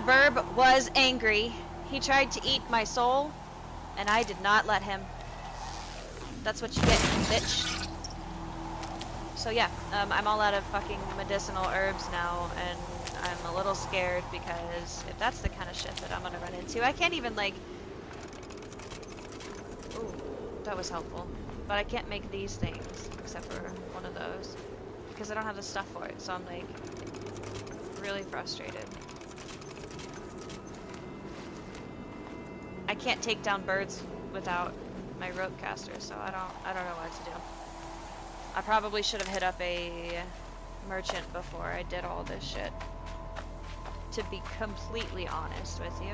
Verb was angry. He tried to eat my soul, and I did not let him. That's what you get, bitch. So yeah, I'm all out of fucking medicinal herbs now, and I'm a little scared because if that's the kind of shit that I'm gonna run into, I can't even like... Ooh, that was helpful. But I can't make these things, except for one of those, because I don't have the stuff for it, so I'm like, really frustrated. I can't take down birds without my rope caster, so I don't know what to do. I probably should have hit up a merchant before I did all this shit, to be completely honest with you.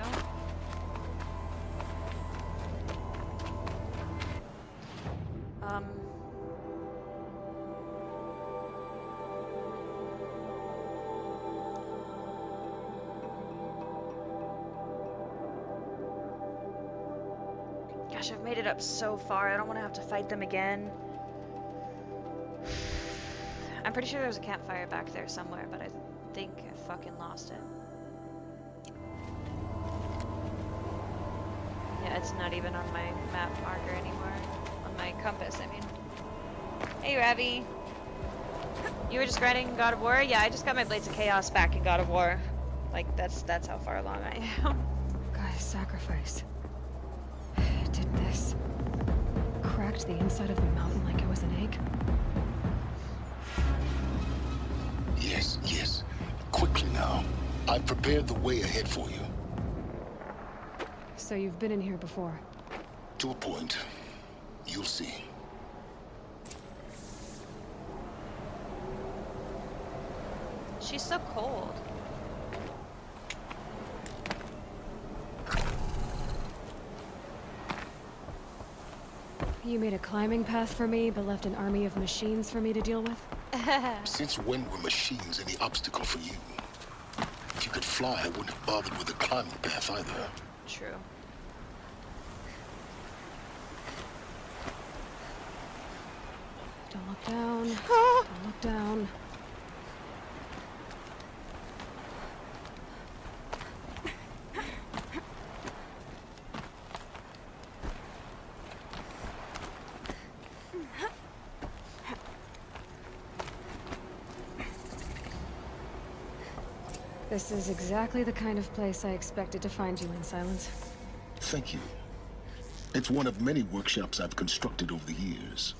Gosh, I've made it up so far. I don't want to have to fight them again. I'm pretty sure there was a campfire back there somewhere, but I think I fucking lost it. Yeah, it's not even on my map marker anymore. On my compass, I mean. Hey, Ravi. You were just grinding God of War? Yeah, I just got my Blades of Chaos back in God of War. Like, that's how far along I am. Guy's sacrifice. It did this. Cracked the inside of the mountain like it was an egg. Yes, yes. Quickly now. I've prepared the way ahead for you. So you've been in here before? To a point. You'll see. She's so cold. You made a climbing path for me, but left an army of machines for me to deal with? Since when were machines any obstacle for you? If you could fly, I wouldn't have bothered with a climbing path either. True. Don't look down. Don't look down. This is exactly the kind of place I expected to find you in, Silence. Thank you. It's one of many workshops I've constructed over the years.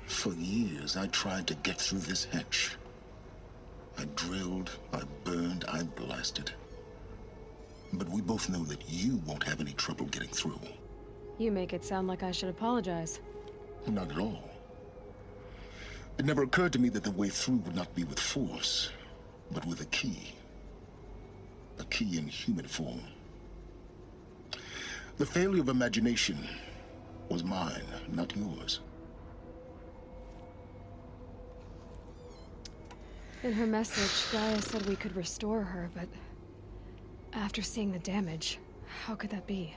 For years, I tried to get through this hatch. I drilled, I burned, I blasted. But we both know that you won't have any trouble getting through. You make it sound like I should apologize. Not at all. It never occurred to me that the way through would not be with force, but with a key. A key in human form. The failure of imagination was mine, not yours. In her message, Gaia said we could restore her, but after seeing the damage, how could that be?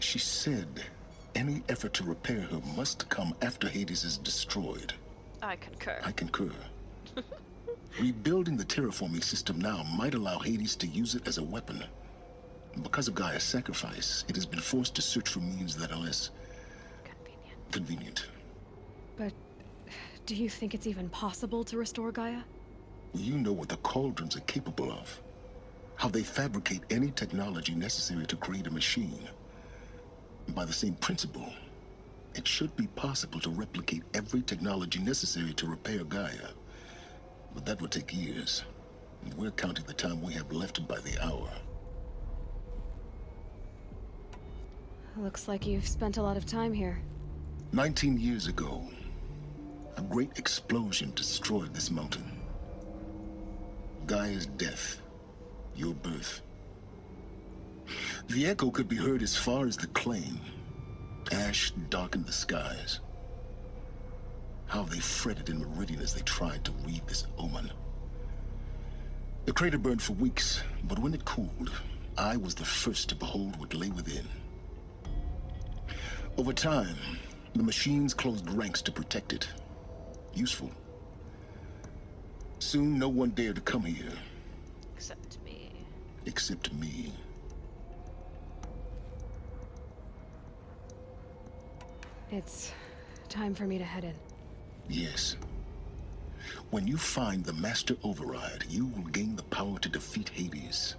She said any effort to repair her must come after Hades is destroyed. I concur. I concur. Rebuilding the terraforming system now might allow Hades to use it as a weapon. Because of Gaia's sacrifice, it has been forced to search for means that are less... convenient. But do you think it's even possible to restore Gaia? You know what the cauldrons are capable of. How they fabricate any technology necessary to create a machine. By the same principle, it should be possible to replicate every technology necessary to repair Gaia. But that would take years. And we're counting the time we have left by the hour. Looks like you've spent a lot of time here. 19 years ago, a great explosion destroyed this mountain. Gaia's death, your birth. The echo could be heard as far as the claim. Ash darkened the skies. How they fretted in Meridian as they tried to read this omen. The crater burned for weeks, but when it cooled, I was the first to behold what lay within. Over time, the machines closed ranks to protect it. Useful. Soon no one dared to come here, Except me. except me. It's time for me to head in. Yes. When you find the Master Override, you will gain the power to defeat Hades.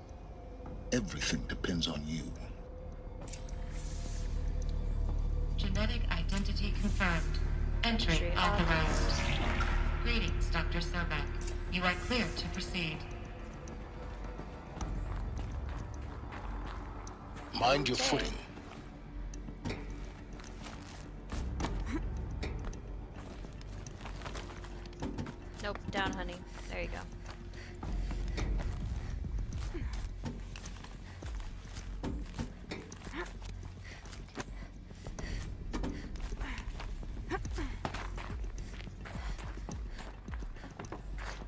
Everything depends on you. Genetic identity confirmed. Entry authorized. Greetings, Dr. Sobek. You are clear to proceed. Mind your Okay. footing. Nope, down, honey. There you go.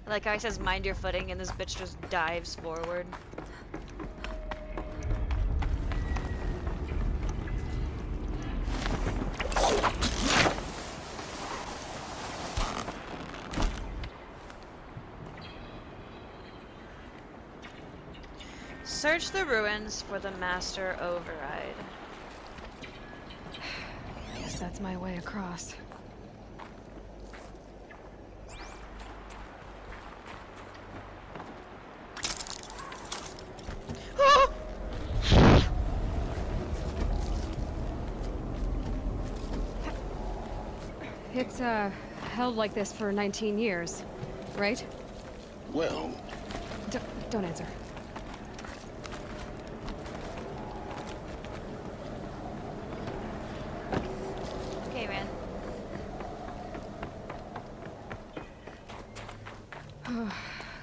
Like how he says, mind your footing, and this bitch just dives forward. Search the ruins for the Master Override. Guess that's my way across. It's, held like this for 19 years, right? Well, Don't answer. Okay, man.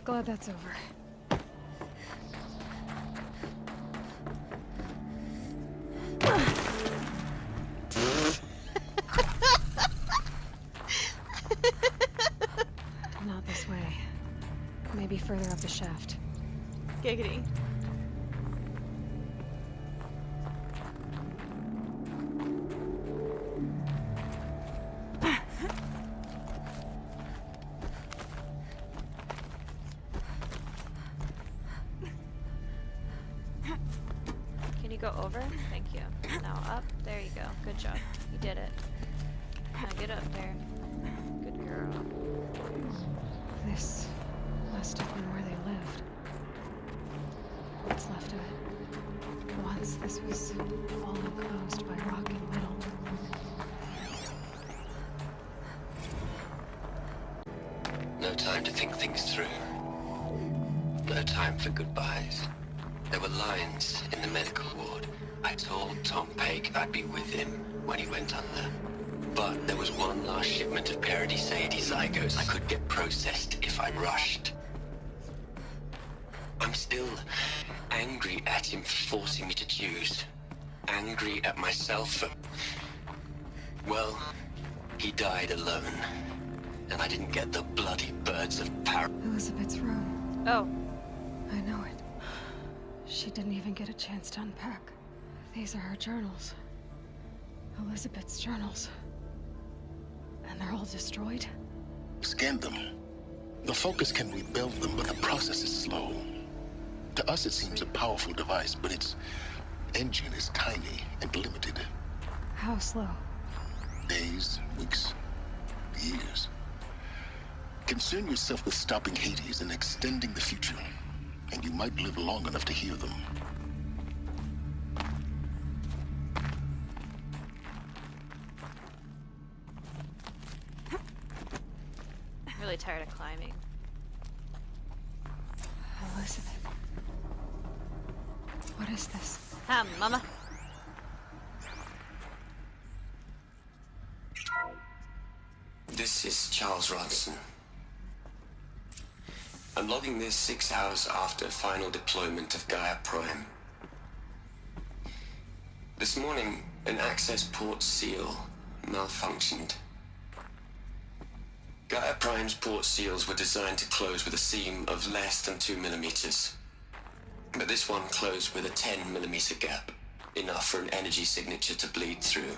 Glad that's over. Not this way. Maybe further up the shaft. Giggity. Can you go over? Thank you. Now up. There you go. Good job. You did it. Now get up there. Good girl. This must have been where they lived. What's left of it. Once this was all enclosed by rock in the middle. No time to think things through. No time for goodbyes. There were lines in the medical ward. I told Tom Pake I'd be with him when he went under. But there was one last shipment of Paradisade zygotes I could get processed if I rushed. I'm still angry at him for forcing me to choose. Angry at myself for... Well, he died alone. And I didn't get the bloody birds of Elizabeth's room. Oh. I know it. She didn't even get a chance to unpack. These are her journals. Elizabeth's journals. And they're all destroyed? scan them. The Focus can rebuild them, but the process is slow. To us, it seems a powerful device, but its engine is tiny and limited. How slow? Days, weeks, years. Concern yourself with stopping Hades and extending the future, and you might live long enough to hear them. I'm really tired of climbing. Elizabeth. What is this? Hi, Mama. This is Charles Ronson. I'm logging this 6 hours after final deployment of Gaia Prime. This morning, an access port seal malfunctioned. Gaia Prime's port seals were designed to close with a seam of less than 2 millimeters. But this one closed with a 10 millimeter gap, enough for an energy signature to bleed through.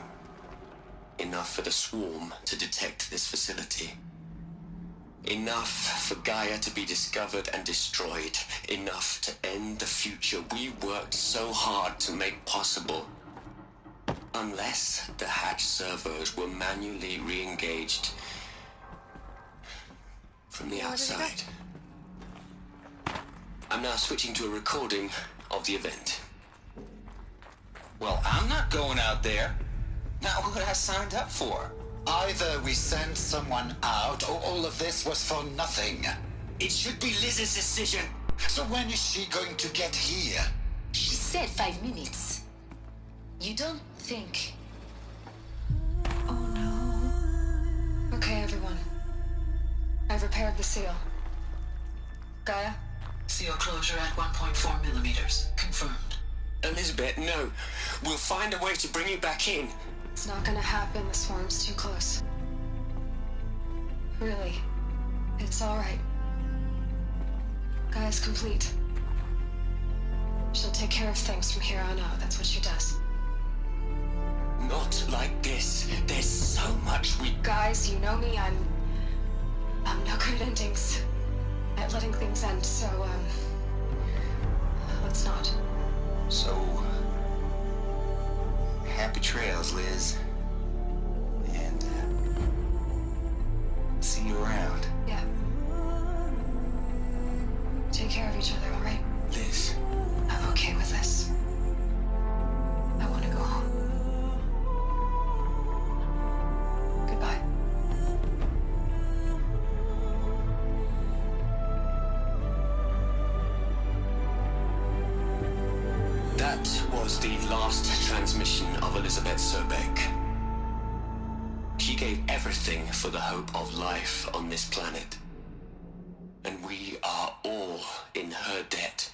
Enough for the swarm to detect this facility. Enough for Gaia to be discovered and destroyed. Enough to end the future we worked so hard to make possible. Unless the hatch servos were manually re-engaged from the outside. I'm now switching to a recording of the event. Well, I'm not going out there. Not what I signed up for. Either we send someone out, or all of this was for nothing. It should be Liz's decision. So when is she going to get here? She said 5 minutes. You don't think... Oh no. Okay, everyone. I've repaired the seal. Gaia? Seal closure at 1.4 millimeters. Confirmed. Elizabeth, no. We'll find a way to bring you back in. It's not gonna happen. The swarm's too close. Really. It's alright. Gaia's complete. She'll take care of things from here on out. That's what she does. Not like this. There's so much we... Guys, you know me. I'm no good at endings. At letting things end, so, let's not. So... happy trails, Liz. And, see you around. Yeah. Take care of each other, alright? Liz. I'm okay with this. I want to go home. Goodbye. That was the last transmission of Elizabeth Sobek. She gave everything for the hope of life on this planet. And we are all in her debt.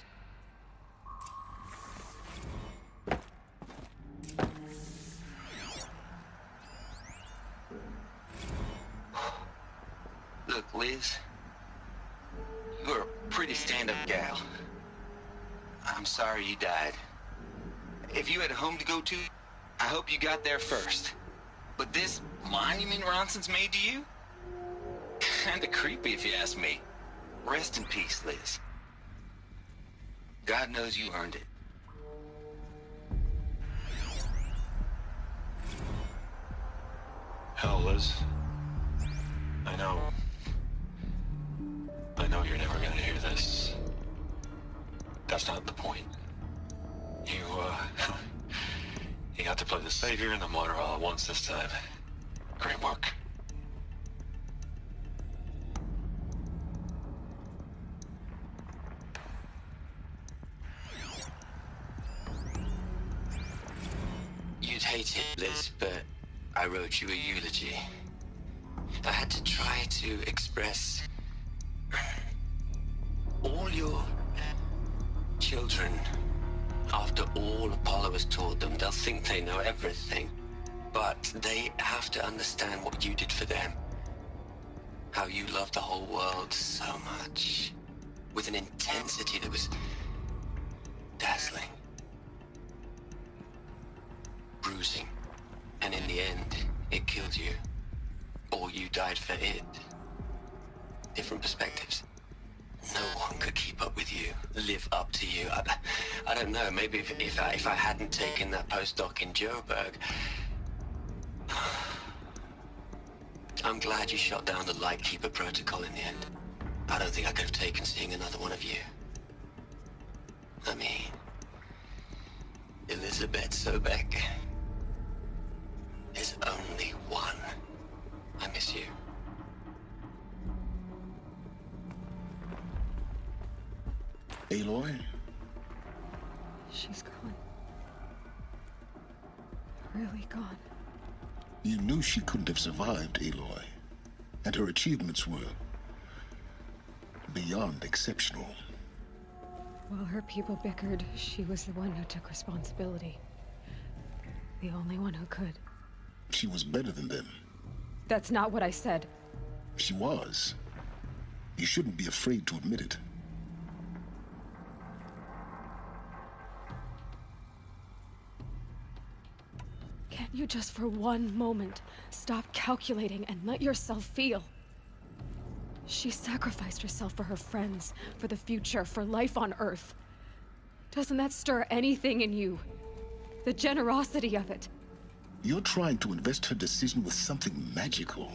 Look, Liz. You're a pretty stand-up gal. I'm sorry you died. If you had a home to go to, I hope you got there first. But this monument Ronson's made to you? Kinda creepy if you ask me. Rest in peace, Liz. God knows you earned it. Hell, Liz. I know you're never gonna hear this. That's not the point. You got to play the savior and the martyr all at once this time. Great work. You'd hate it, Liz, but I wrote you a eulogy. I had to try to express all your children. After all Apollo has taught them, they'll think they know everything. But they have to understand what you did for them. How you loved the whole world so much. With an intensity that was dazzling. Bruising. And in the end, it killed you. Or you died for it. Different perspectives. No one could keep up with you, live up to you. I don't know, maybe if I hadn't taken that postdoc in Joburg. I'm glad you shot down the Lightkeeper protocol in the end. I don't think I could have taken seeing another one of you. I mean, Elizabeth Sobek. There's only one. I miss you. Aloy? She's gone. Really gone. You knew she couldn't have survived, Aloy. And her achievements were beyond exceptional. While her people bickered, she was the one who took responsibility. The only one who could. She was better than them. That's not what I said. She was. You shouldn't be afraid to admit it. Can't you just for one moment stop calculating and let yourself feel? She sacrificed herself for her friends, for the future, for life on Earth. Doesn't that stir anything in you? The generosity of it. You're trying to invest her decision with something magical.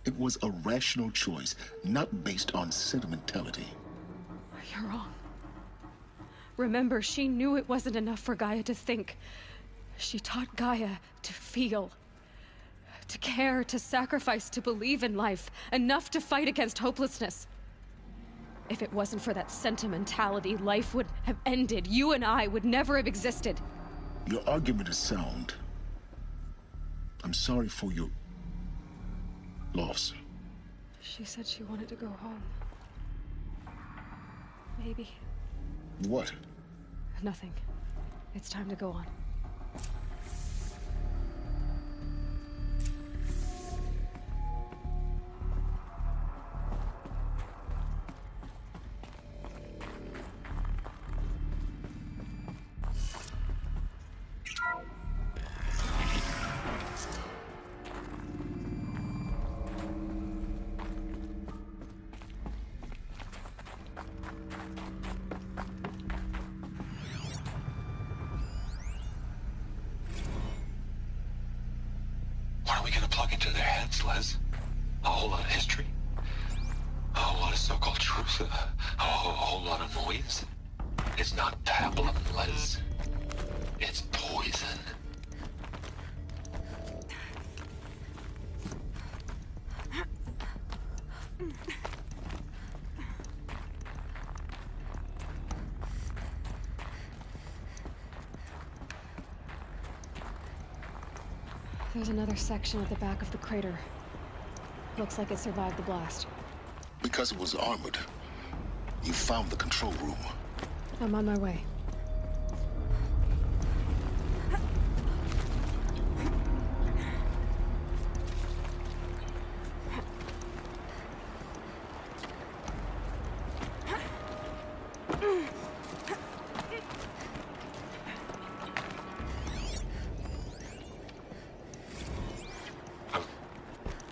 It was a rational choice, not based on sentimentality. You're wrong. Remember, she knew it wasn't enough for Gaia to think. She taught Gaia to feel. To care, to sacrifice, to believe in life. Enough to fight against hopelessness. If it wasn't for that sentimentality, life would have ended. You and I would never have existed. Your argument is sound. I'm sorry for your loss. She said she wanted to go home. Maybe. What? Nothing. It's time to go on. What are we gonna plug into their heads, Les? A whole lot of history? A whole lot of so-called truth? A whole lot of noise? It's not pablum, Les. It's poison. There's another section at the back of the crater. Looks like it survived the blast. Because it was armored. You found the control room. I'm on my way.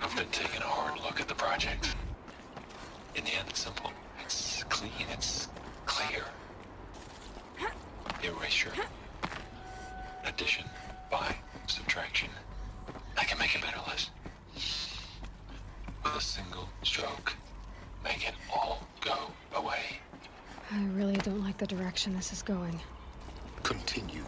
I've been taking a hard look at the project. In the end, it's simple. It's clean. It's clear. Erasure. Addition. By. Subtraction. I can make a better list. With a single stroke. Make it all go away. I really don't like the direction this is going. Continue.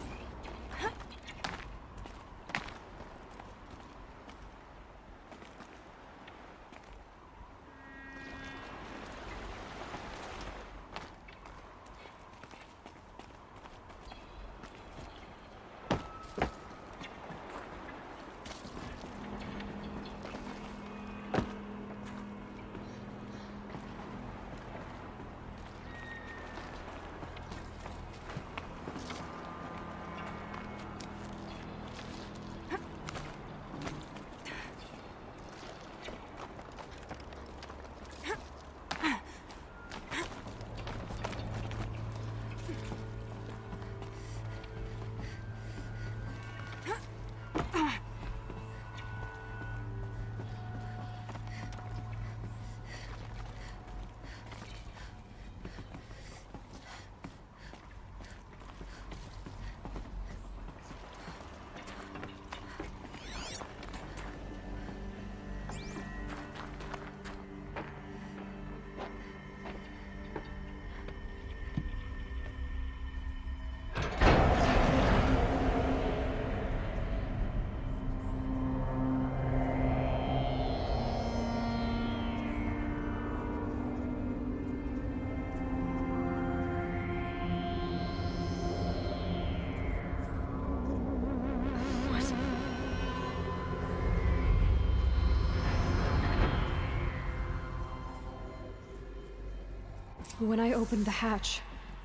When I opened the hatch,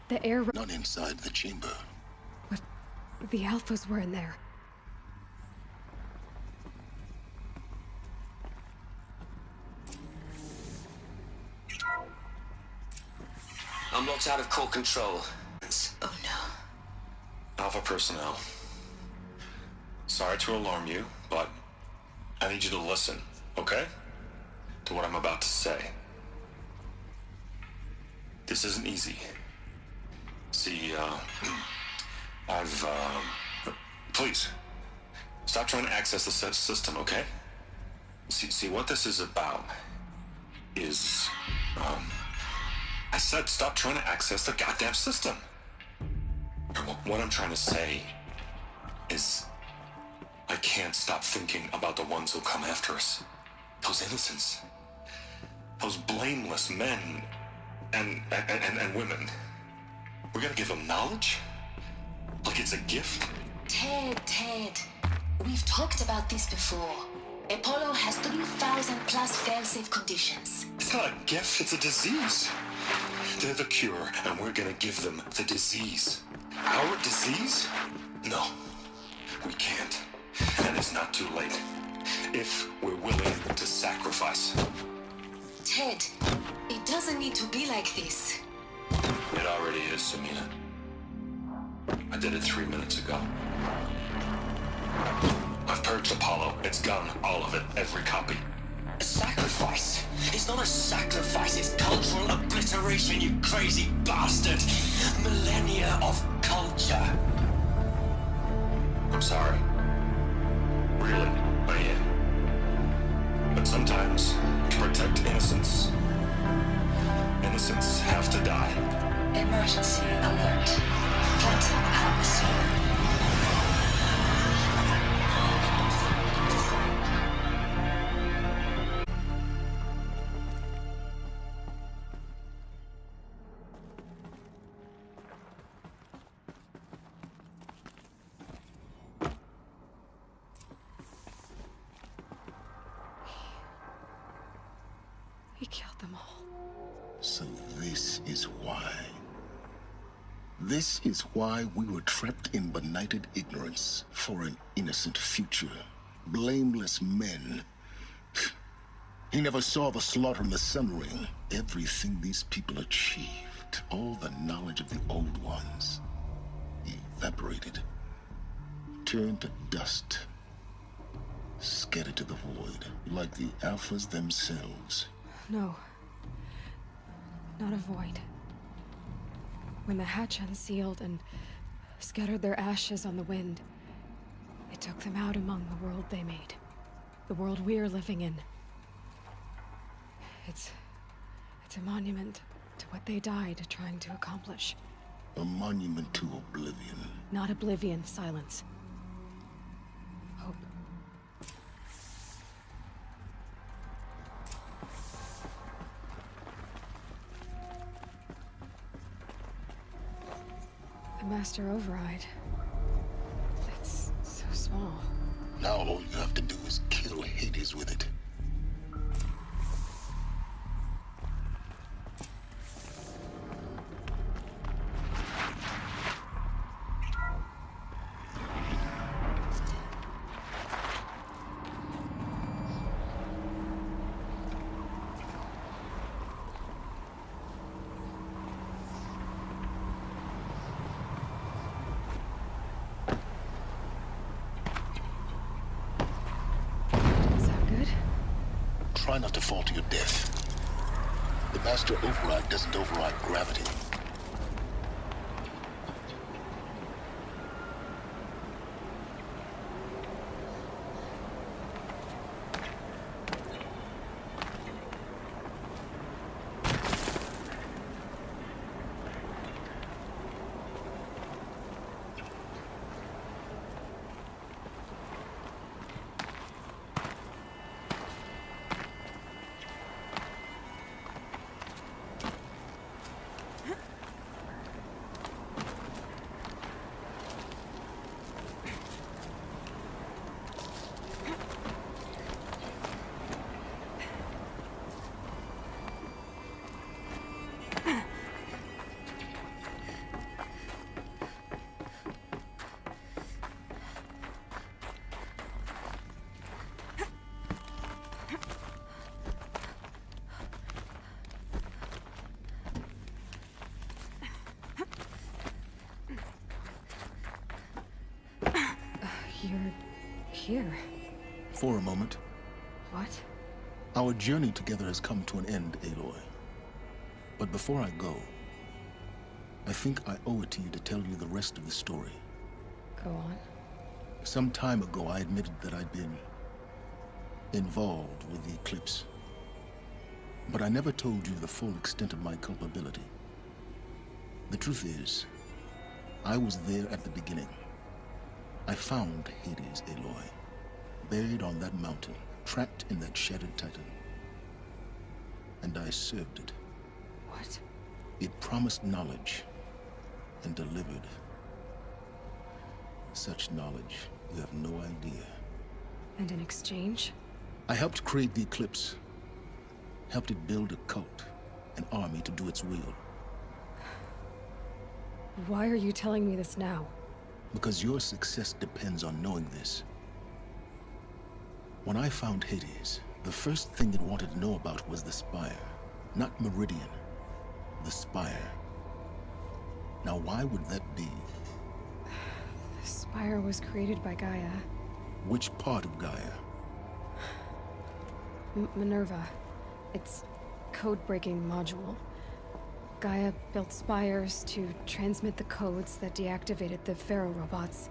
the air... Not inside the chamber. But the alphas were in there. I'm locked out of core control. Oh no. Alpha personnel. Sorry to alarm you, but I need you to listen, okay? To what I'm about to say. This isn't easy. See, please, stop trying to access the system, okay? See, what this is about is, I said stop trying to access the goddamn system. What I'm trying to say is, I can't stop thinking about the ones who'll come after us. Those innocents. Those blameless men and women. We're gonna give them knowledge? Like it's a gift? Ted, we've talked about this before. Apollo has 3,000 plus fail-safe conditions. It's not a gift, it's a disease. They're the cure, and we're gonna give them the disease. Our disease? No, we can't. And it's not too late. If we're willing to sacrifice. Ted, it doesn't need to be like this. It already is, Samina. I did it 3 minutes ago. I've purged Apollo. It's gone. All of it. Every copy. A sacrifice? It's not a sacrifice, it's cultural obliteration, you crazy bastard! Millennia of culture. I'm sorry. Really, I am. But sometimes, to protect innocence, innocents have to die. Emergency alert. Planting atmosphere. He killed them all. So this is why. This is why we were trapped in benighted ignorance for an innocent future. Blameless men. He never saw the slaughter in the Sun Ring. Everything these people achieved, all the knowledge of the old ones, evaporated, turned to dust, scattered to the void, like the Alphas themselves. No. Not a void. When the hatch unsealed and scattered their ashes on the wind, it took them out among the world they made. The world we're living in. It's a monument to what they died trying to accomplish. A monument to oblivion. Not oblivion, silence. Hope. The Master Override. It's so small. Now all you have to do is kill Hades with it. Try not to fall to your death. The Master Override doesn't override gravity. You're here. For a moment. What? Our journey together has come to an end, Aloy. But before I go, I think I owe it to you to tell you the rest of the story. Go on. Some time ago, I admitted that I'd been involved with the eclipse. But I never told you the full extent of my culpability. The truth is, I was there at the beginning. I found Hades, Aloy, buried on that mountain, trapped in that shattered titan. And I served it. What? It promised knowledge and delivered. Such knowledge, you have no idea. And in exchange? I helped create the eclipse. Helped it build a cult, an army to do its will. Why are you telling me this now? Because your success depends on knowing this. When I found Hades, the first thing it wanted to know about was the Spire. Not Meridian. The Spire. Now why would that be? The Spire was created by Gaia. Which part of Gaia? Minerva. Its code-breaking module. Gaia built spires to transmit the codes that deactivated the Pharaoh robots,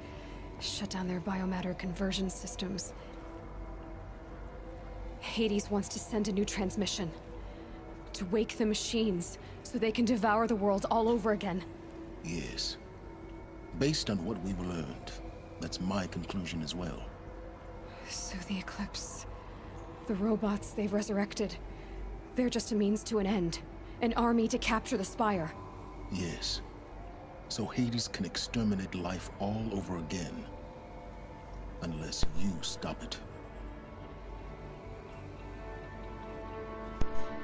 shut down their biomatter conversion systems. Hades wants to send a new transmission. To wake the machines, so they can devour the world all over again. Yes. Based on what we've learned, that's my conclusion as well. So the Eclipse... the robots they've resurrected... they're just a means to an end. An army to capture the Spire. Yes. So Hades can exterminate life all over again. Unless you stop it.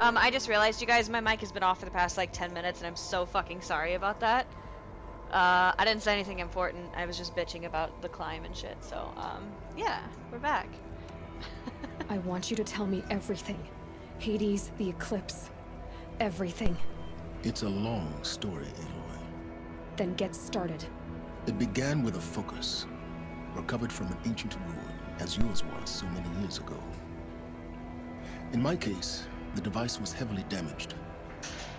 I just realized, you guys, my mic has been off for the past, like, 10 minutes, and I'm so fucking sorry about that. I didn't say anything important. I was just bitching about the climb and shit, so, yeah, we're back. I want you to tell me everything. Hades, the Eclipse. Everything. It's a long story, Aloy. Then get started. It began with a focus, recovered from an ancient ruin, as yours was so many years ago. In my case, the device was heavily damaged.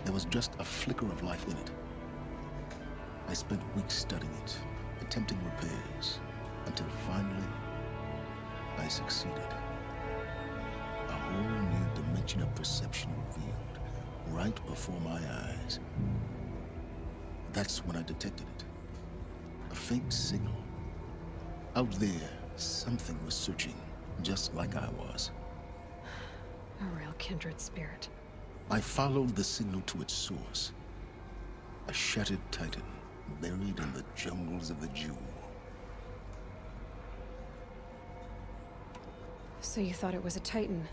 There was just a flicker of life in it. I spent weeks studying it, attempting repairs, until finally, I succeeded. A whole new dimension of perception revealed, right before my eyes. That's when I detected it. A faint signal. Out there, something was searching, just like I was. A real kindred spirit. I followed the signal to its source. A shattered titan, buried in the jungles of the Jewel. So you thought it was a titan?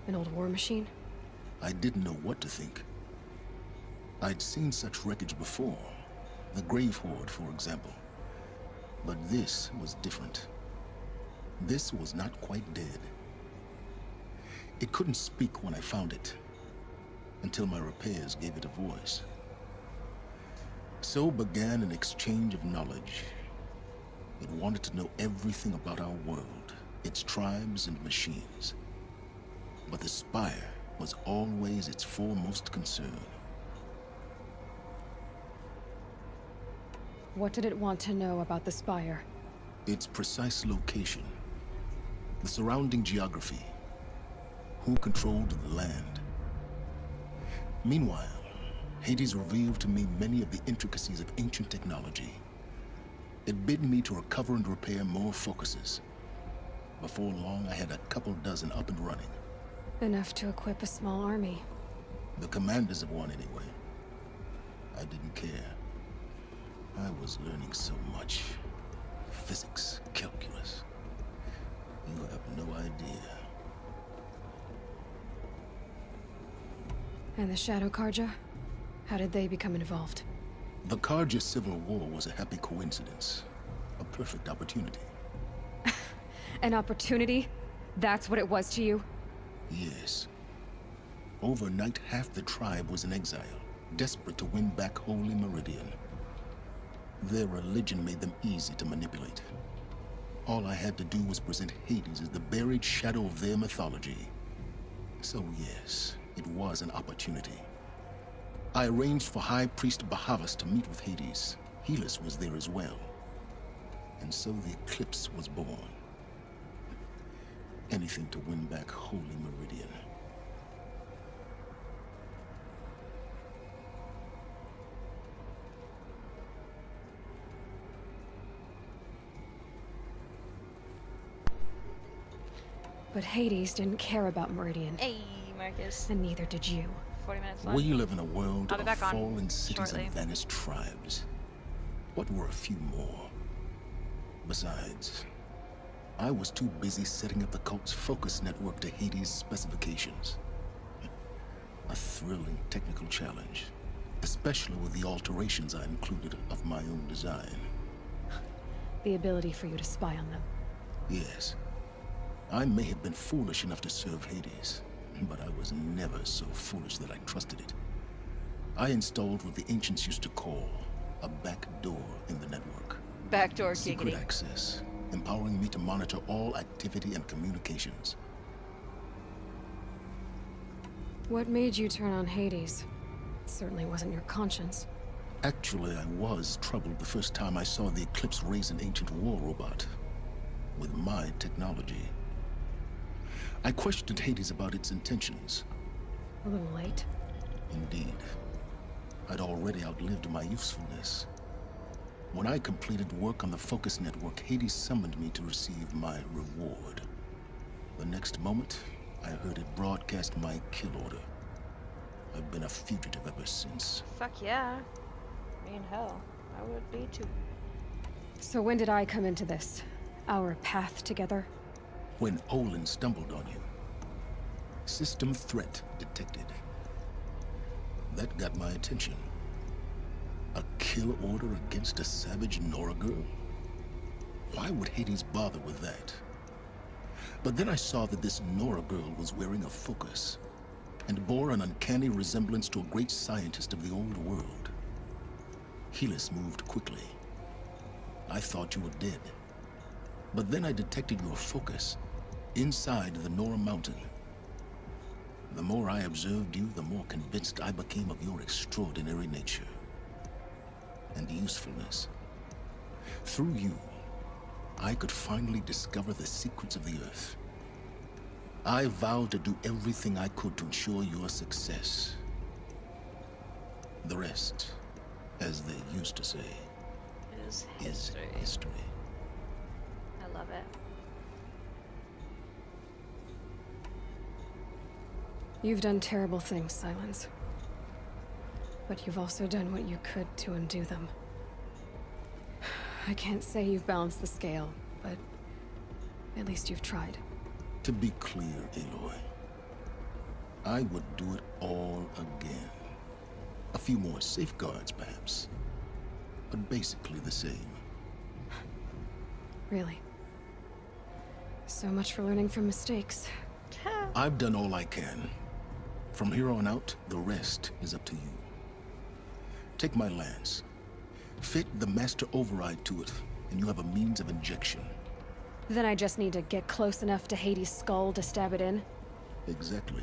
An old war machine? I didn't know what to think. I'd seen such wreckage before. The Grave Horde, for example. But this was different. This was not quite dead. It couldn't speak when I found it, until my repairs gave it a voice. So began an exchange of knowledge. It wanted to know everything about our world, its tribes and machines. But the Spire was always its foremost concern. What did it want to know about the Spire? Its precise location, the surrounding geography, who controlled the land. Meanwhile, Hades revealed to me many of the intricacies of ancient technology. It bid me to recover and repair more focuses. Before long, I had a couple dozen up and running. Enough to equip a small army. The commanders of one, anyway. I didn't care. I was learning so much. Physics, calculus. You have no idea. And the Shadow Karja? How did they become involved? The Karja Civil War was a happy coincidence. A perfect opportunity. An opportunity? That's what it was to you? Yes. Overnight, half the tribe was in exile, desperate to win back Holy Meridian. Their religion made them easy to manipulate. All I had to do was present Hades as the buried shadow of their mythology. So yes, it was an opportunity. I arranged for High Priest Bahavas to meet with Hades. Helis was there as well. And so the eclipse was born. Anything to win back Holy Meridian. But Hades didn't care about Meridian, Hey, Marcus. and neither did you. 40 minutes left. We live in a world I'll be of back on fallen cities shortly. and vanished tribes. What were a few more? Besides, I was too busy setting up the cult's focus network to Hades' specifications. A thrilling technical challenge, especially with the alterations I included of my own design. The ability for you to spy on them. Yes, I may have been foolish enough to serve Hades, but I was never so foolish that I trusted it. I installed what the ancients used to call a back door in the network. Backdoor Secret giggity. access, empowering me to monitor all activity and communications. What made you turn on Hades? It certainly wasn't your conscience. Actually, I was troubled the first time I saw the Eclipse raise an ancient war robot with my technology. I questioned Hades about its intentions. A little late. Indeed. I'd already outlived my usefulness. When I completed work on the Focus Network, Hades summoned me to receive my reward. The next moment, I heard it broadcast my kill order. I've been a fugitive ever since. Fuck yeah. I mean, hell, I would be too. So when did I come into this? Our path together? When Olin stumbled on you. System threat detected. That got my attention. A kill order against a savage Nora girl? Why would Hades bother with that? But then I saw that this Nora girl was wearing a focus and bore an uncanny resemblance to a great scientist of the old world. Helis moved quickly. I thought you were dead. But then I detected your focus inside the Nora mountain. The more I observed you, the more convinced I became of your extraordinary nature and usefulness. Through you, I could finally discover the secrets of the Earth. I vowed to do everything I could to ensure your success. The rest, as they used to say, Is is history. history. I love it. You've done terrible things, Silence. But you've also done what you could to undo them. I can't say you've balanced the scale, but at least you've tried. To be clear, Aloy, I would do it all again. A few more safeguards, perhaps, but basically the same. Really. So much for learning from mistakes. I've done all I can. From here on out, the rest is up to you. Take my lance. Fit the master override to it, and you have a means of injection. Then I just need to get close enough to Hades' skull to stab it in? Exactly.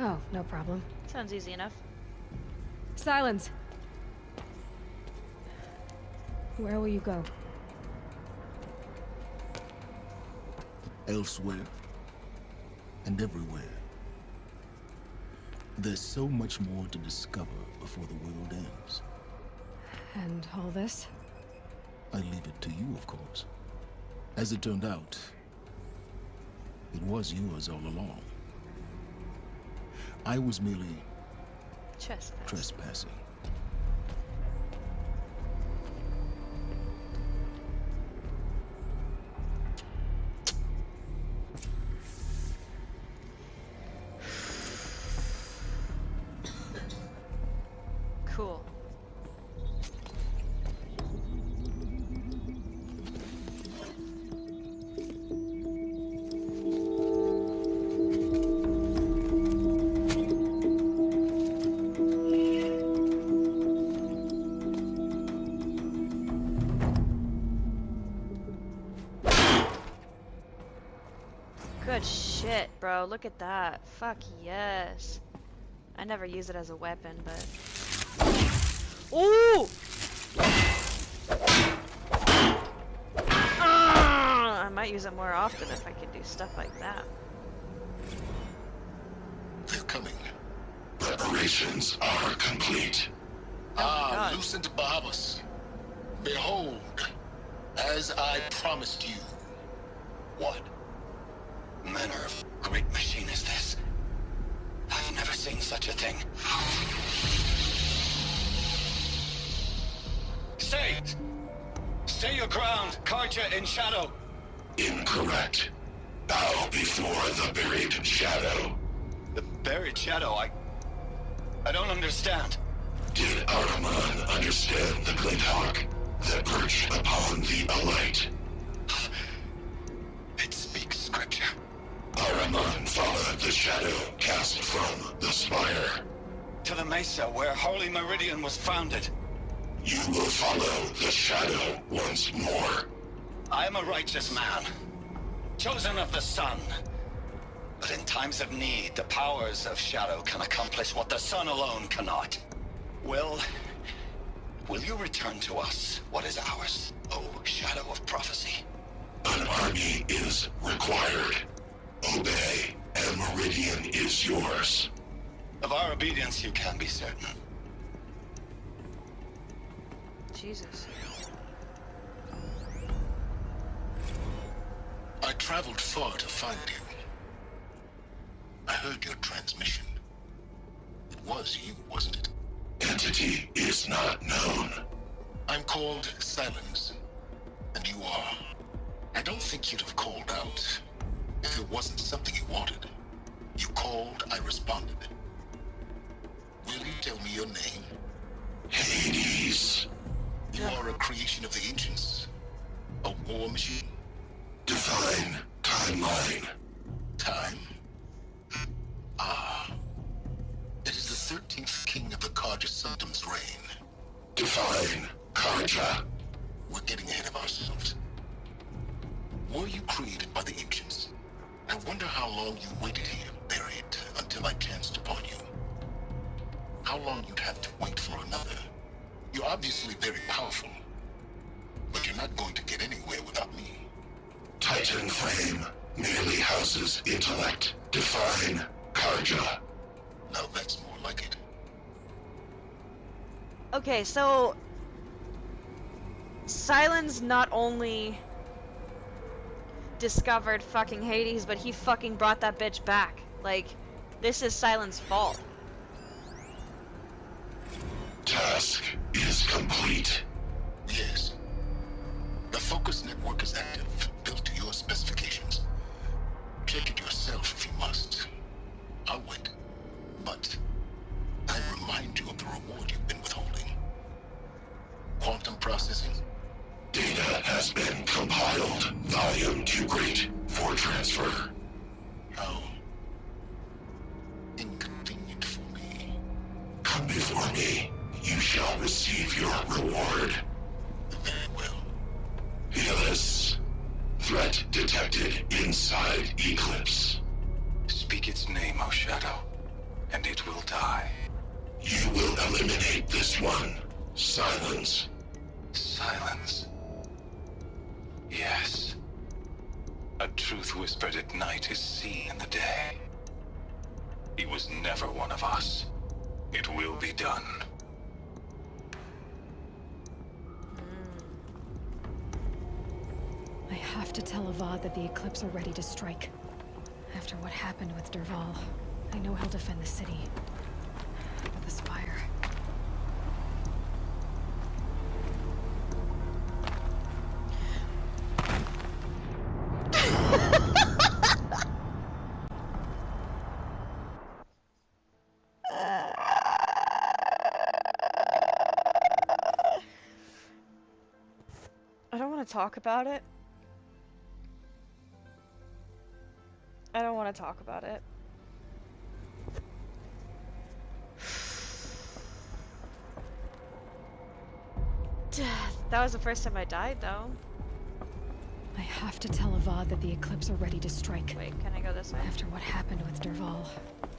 Oh, no problem. Sounds easy enough. Silence! Where will you go? Elsewhere. And everywhere. There's so much more to discover before the world ends. And all this? I leave it to you, of course. As it turned out, it was yours all along. I was merely trespassing. Cool. Good shit, bro. Look at that. Fuck yes. I never use it as a weapon, but... Ooh! I might use it more often if I could do stuff like that. They're coming. Preparations are complete. God. Lucent Bahamas. Behold, as I promised you. What manner of great machine is this? I've never seen such a thing. Stay! Stay your ground, Karja in shadow! Incorrect. Bow before the buried shadow. The buried shadow, I don't understand. Did Araman understand the glint hawk that perched upon the alight? It speaks scripture. Araman followed the shadow cast from the spire. To the mesa where Holy Meridian was founded. You will follow the shadow once more. I am a righteous man, chosen of the sun. But in times of need, the powers of shadow can accomplish what the sun alone cannot. Will you return to us what is ours, O shadow of prophecy? An army is required. Obey, and Meridian is yours. Of our obedience you can be certain. Jesus. I traveled far to find you. I heard your transmission. It was you, wasn't it? Entity is not known. I'm called Silence, and you are. I don't think you'd have called out if it wasn't something you wanted. You called, I responded. Will you tell me your name? Hades. You are a creation of the ancients. A war machine. Define timeline. Time? Ah. It is the 13th king of the Karja Sanctum's reign. Define Karja. We're getting ahead of ourselves. Were you created by the ancients? I wonder how long you waited here, buried, until I chanced upon you. How long you'd have to wait for another. You're obviously very powerful, but you're not going to get anywhere without me. Titan frame merely houses intellect. Define Karja. Now that's more like it. Okay, so... Silence not only discovered fucking Hades, but he fucking brought that bitch back. Like, this is Silent's fault. Task is complete. Yes. The focus network is active, built to your specifications. Check it yourself if you must. I'll wait. But I remind you of the reward you've been withholding. Quantum processing? Data has been compiled. Volume too great for transfer. How inconvenient for me. Come before me. You shall receive your reward. Very well. Helis. Threat detected inside Eclipse. Speak its name, O Shadow, and it will die. You will eliminate this one. Silence. Silence. Yes. A truth whispered at night is seen in the day. He was never one of us. It will be done. I have to tell Avad that the Eclipse are ready to strike. After what happened with Derval, I know he'll defend the city. But the Spire... I don't want to talk about it. I don't want to talk about it. That was the first time I died, though. I have to tell Avad that the Eclipse are ready to strike. Wait, can I go this way? After what happened with Derval,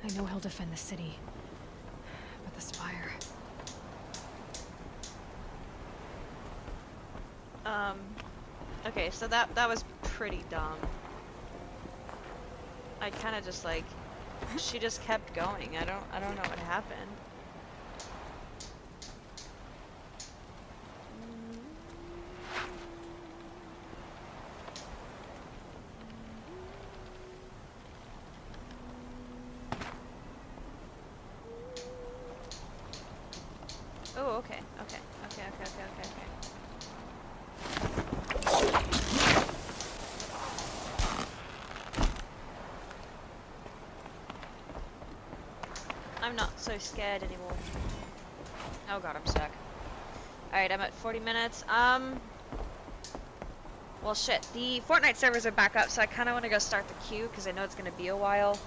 I know he'll defend the city. the spire. Okay, so that was pretty dumb. I kind of just like, she just kept going. I don't know what happened. Oh, okay. I'm not so scared anymore. Oh god, I'm stuck. Alright, I'm at 40 minutes. Well shit, the Fortnite servers are back up, so I kinda wanna go start the queue, because I know it's gonna be a while.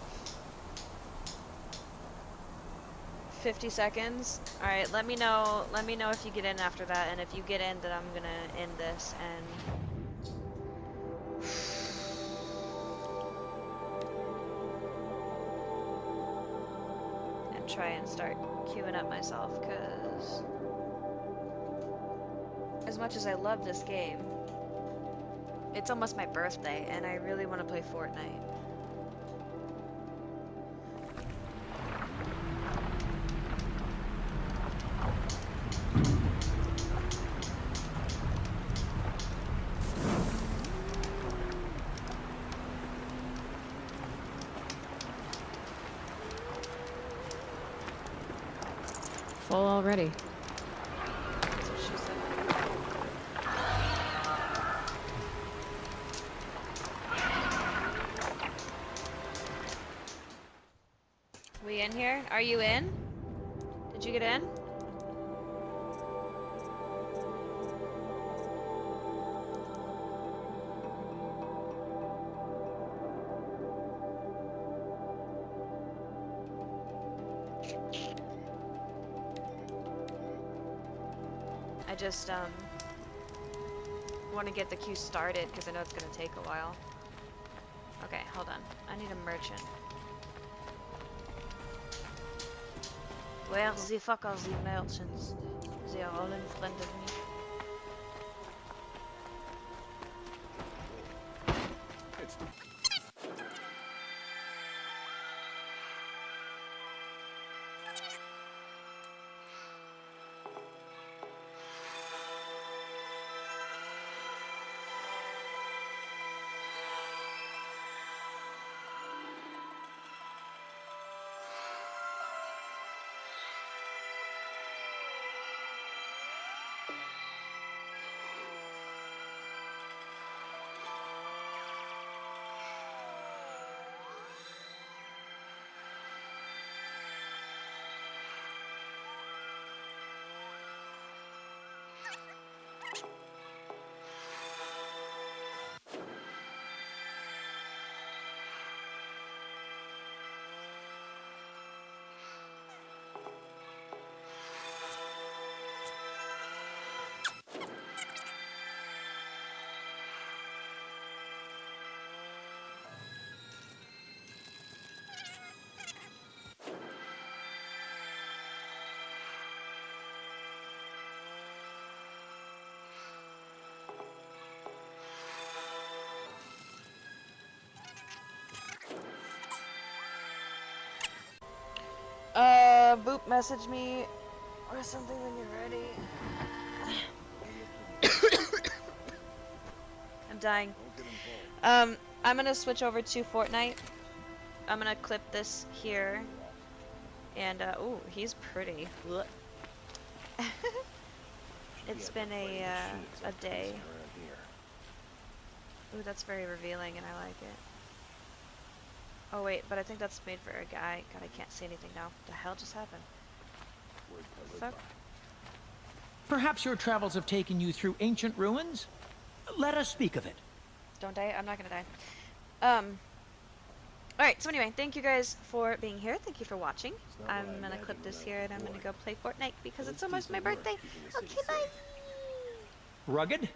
50 seconds. Alright, let me know if you get in after that, and if you get in, then I'm gonna end this, and... try and start queuing up myself, because as much as I love this game, it's almost my birthday and I really want to play Fortnite. Full already. That's what she said. We in here? Are you in? Did you get in? I just want to get the queue started because I know it's gonna take a while. Okay, hold on. I need a merchant. Where the fuck are the merchants? They are all in front of me. Boop, message me or something when you're ready. I'm dying. I'm gonna switch over to Fortnite. I'm gonna clip this here. And, ooh, he's pretty. It's been a day. Ooh, that's very revealing and I like it. Oh wait, but I think that's made for a guy. God, I can't see anything now. What the hell just happened? Fuck. Perhaps your travels have taken you through ancient ruins? Let us speak of it. Don't die. I'm not gonna die. Alright, so anyway, thank you guys for being here. Thank you for watching. I'm gonna clip this here and I'm gonna go play Fortnite because it's almost my birthday. Okay, bye! Rugged?